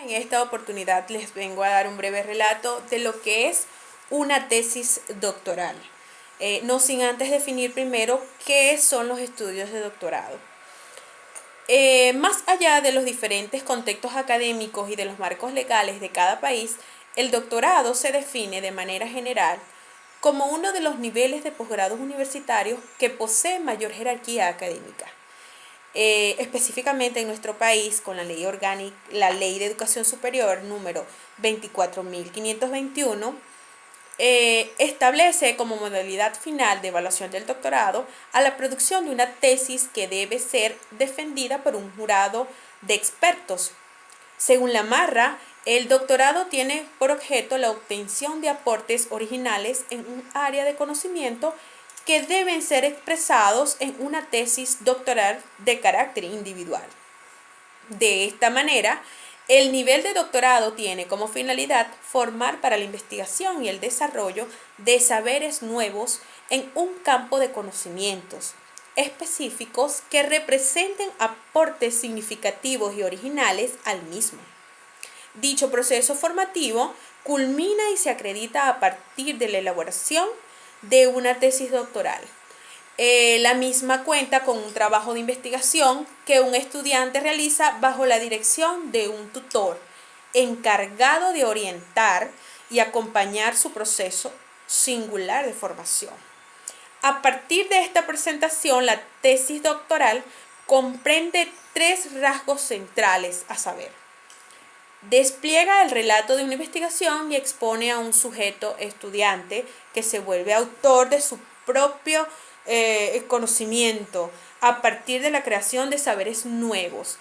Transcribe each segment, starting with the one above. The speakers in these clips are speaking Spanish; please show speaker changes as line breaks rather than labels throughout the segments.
En esta oportunidad les vengo a dar un breve relato de lo que es una tesis doctoral. No sin antes definir primero qué son los estudios de doctorado. Más allá de los diferentes contextos académicos y de los marcos legales de cada país, el doctorado se define de manera general como uno de los niveles de posgrados universitarios que posee mayor jerarquía académica. Específicamente en nuestro país, con la ley orgánica, la Ley de Educación Superior número 24.521, establece como modalidad final de evaluación del doctorado a la producción de una tesis que debe ser defendida por un jurado de expertos. Según la Marra, el doctorado tiene por objeto la obtención de aportes originales en un área de conocimiento que deben ser expresados en una tesis doctoral de carácter individual. De esta manera, el nivel de doctorado tiene como finalidad formar para la investigación y el desarrollo de saberes nuevos en un campo de conocimientos específicos que representen aportes significativos y originales al mismo. Dicho proceso formativo culmina y se acredita a partir de la elaboración de una tesis doctoral. La misma cuenta con un trabajo de investigación que un estudiante realiza bajo la dirección de un tutor encargado de orientar y acompañar su proceso singular de formación. A partir de esta presentación, la tesis doctoral comprende tres rasgos centrales, a saber: despliega el relato de una investigación y expone a un sujeto estudiante que se vuelve autor de su propio conocimiento a partir de la creación de saberes nuevos.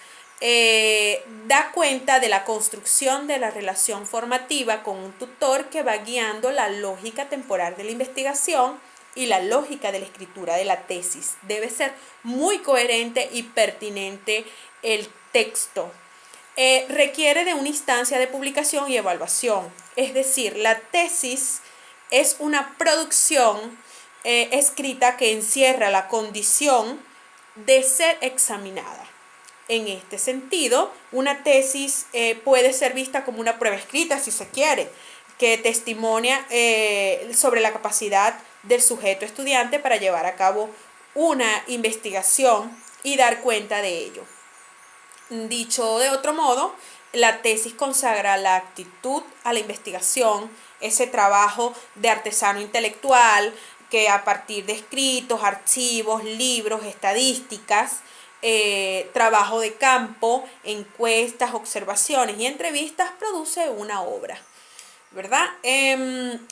Da cuenta de la construcción de la relación formativa con un tutor que va guiando la lógica temporal de la investigación y la lógica de la escritura de la tesis. Debe ser muy coherente y pertinente el texto. Requiere de una instancia de publicación y evaluación, es decir, la tesis es una producción escrita que encierra la condición de ser examinada. En este sentido, una tesis puede ser vista como una prueba escrita, si se quiere, que testimonia sobre la capacidad del sujeto estudiante para llevar a cabo una investigación y dar cuenta de ello. Dicho de otro modo, la tesis consagra la actitud a la investigación, ese trabajo de artesano intelectual que a partir de escritos, archivos, libros, estadísticas, trabajo de campo, encuestas, observaciones y entrevistas produce una obra, ¿verdad?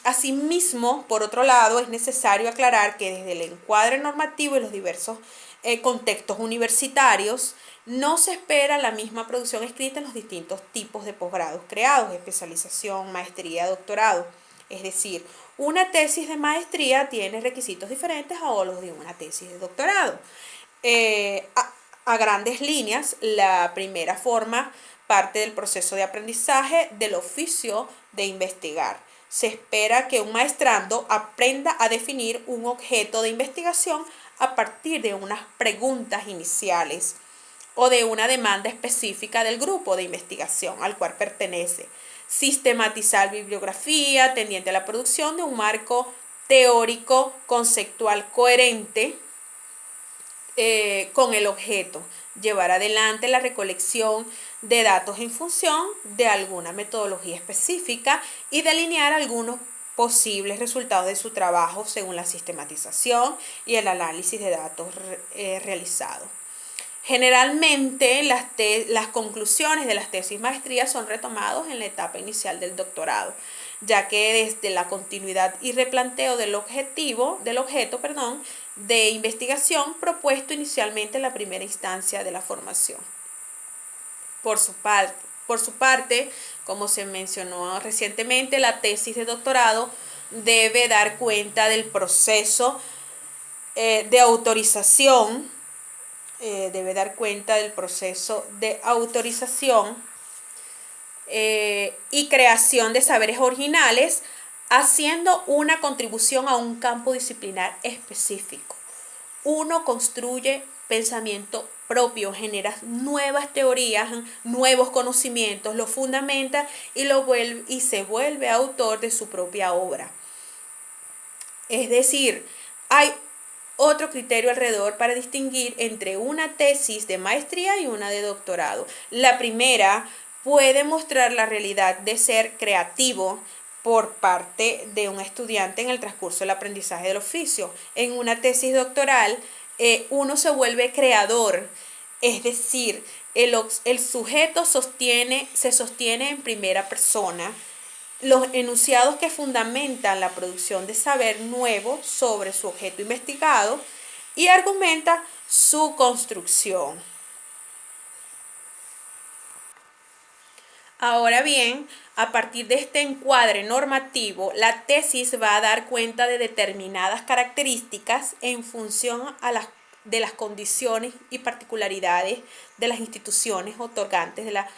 Asimismo, por otro lado, es necesario aclarar que desde el encuadre normativo y los diversos contextos universitarios, no se espera la misma producción escrita en los distintos tipos de posgrados creados, especialización, maestría, doctorado. Es decir, una tesis de maestría tiene requisitos diferentes a los de una tesis de doctorado. A grandes líneas, la primera forma parte del proceso de aprendizaje del oficio de investigar. Se espera que un maestrando aprenda a definir un objeto de investigación a partir de unas preguntas iniciales o de una demanda específica del grupo de investigación al cual pertenece. Sistematizar bibliografía tendiente a la producción de un marco teórico conceptual coherente con el objeto. Llevar adelante la recolección de datos en función de alguna metodología específica y delinear algunos posibles resultados de su trabajo según la sistematización y el análisis de datos realizados. Generalmente las conclusiones de las tesis maestrías son retomadas en la etapa inicial del doctorado, ya que desde la continuidad y replanteo del objeto de investigación propuesto inicialmente en la primera instancia de la formación. Por su parte, como se mencionó recientemente, la tesis de doctorado debe dar cuenta del proceso de autorización. Debe dar cuenta del proceso de autorización y creación de saberes originales, haciendo una contribución a un campo disciplinar específico. Uno construye pensamiento propio, genera nuevas teorías, nuevos conocimientos, lo fundamenta y se vuelve autor de su propia obra. Es decir, hay otro criterio alrededor para distinguir entre una tesis de maestría y una de doctorado. La primera puede mostrar la realidad de ser creativo por parte de un estudiante en el transcurso del aprendizaje del oficio. En una tesis doctoral, uno se vuelve creador, es decir, el sujeto se sostiene en primera persona los enunciados que fundamentan la producción de saber nuevo sobre su objeto investigado y argumenta su construcción. Ahora bien, a partir de este encuadre normativo, la tesis va a dar cuenta de determinadas características en función de las condiciones y particularidades de las instituciones otorgantes de la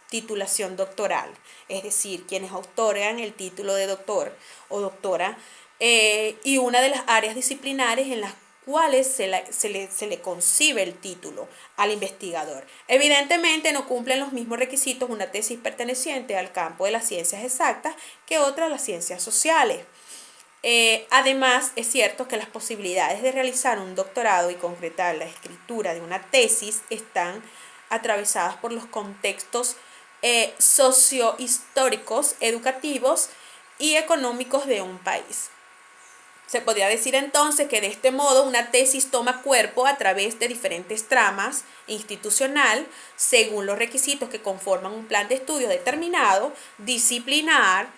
titulación doctoral, es decir, quienes otorgan el título de doctor o doctora, y una de las áreas disciplinares en las cuales se le concibe el título al investigador. Evidentemente no cumplen los mismos requisitos una tesis perteneciente al campo de las ciencias exactas que otra de las ciencias sociales. Además, es cierto que las posibilidades de realizar un doctorado y concretar la escritura de una tesis están atravesadas por los contextos sociohistóricos, educativos y económicos de un país. Se podría decir entonces que de este modo una tesis toma cuerpo a través de diferentes tramas institucional según los requisitos que conforman un plan de estudio determinado, disciplinar,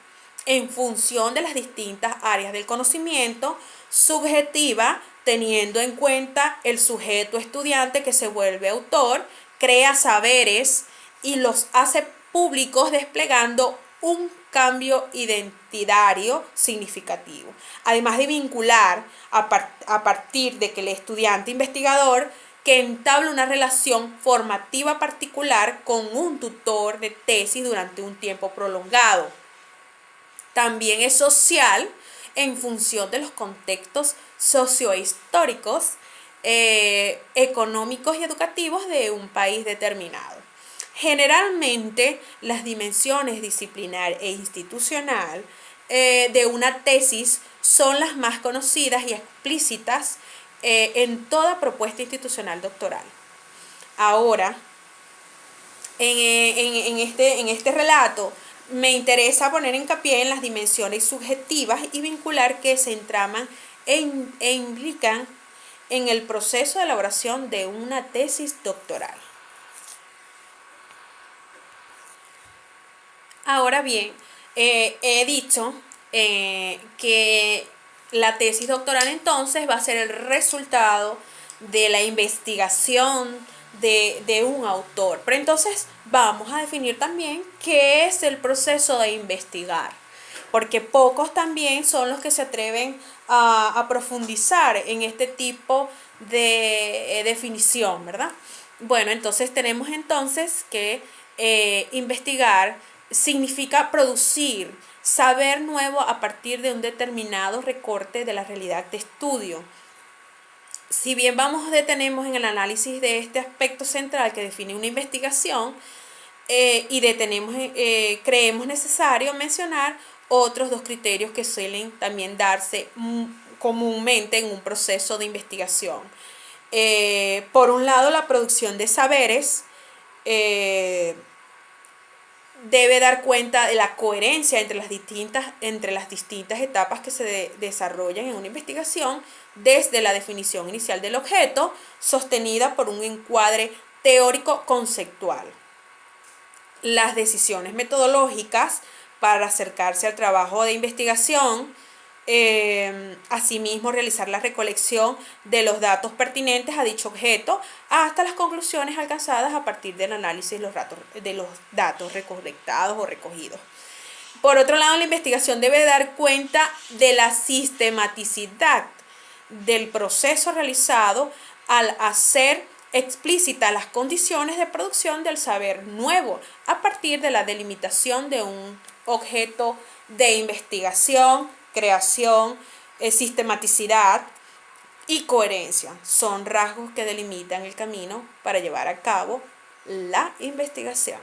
en función de las distintas áreas del conocimiento, subjetiva, teniendo en cuenta el sujeto estudiante que se vuelve autor, crea saberes y los hace públicos desplegando un cambio identitario significativo. Además de vincular a partir de que el estudiante investigador que entabla una relación formativa particular con un tutor de tesis durante un tiempo prolongado. También es social en función de los contextos sociohistóricos, económicos y educativos de un país determinado. Generalmente, las dimensiones disciplinar e institucional de una tesis son las más conocidas y explícitas en toda propuesta institucional doctoral. Ahora, en este relato, me interesa poner hincapié en las dimensiones subjetivas y vincular que se entraman e implican en el proceso de elaboración de una tesis doctoral. Ahora bien, he dicho que la tesis doctoral entonces va a ser el resultado de la investigación de un autor. Pero entonces vamos a definir también qué es el proceso de investigar, porque pocos también son los que se atreven a profundizar en este tipo de definición, ¿verdad? Bueno, entonces tenemos entonces que investigar significa producir saber nuevo a partir de un determinado recorte de la realidad de estudio. Si bien detenemos en el análisis de este aspecto central que define una investigación creemos necesario mencionar otros dos criterios que suelen también darse comúnmente en un proceso de investigación. Por un lado, la producción de saberes debe dar cuenta de la coherencia entre las distintas etapas que se desarrollan en una investigación, desde la definición inicial del objeto, sostenida por un encuadre teórico conceptual. Las decisiones metodológicas para acercarse al trabajo de investigación, asimismo realizar la recolección de los datos pertinentes a dicho objeto hasta las conclusiones alcanzadas a partir del análisis de los datos recolectados o recogidos. Por otro lado, la investigación debe dar cuenta de la sistematicidad del proceso realizado al hacer explícita las condiciones de producción del saber nuevo a partir de la delimitación de un objeto de investigación, creación, sistematicidad y coherencia son rasgos que delimitan el camino para llevar a cabo la investigación.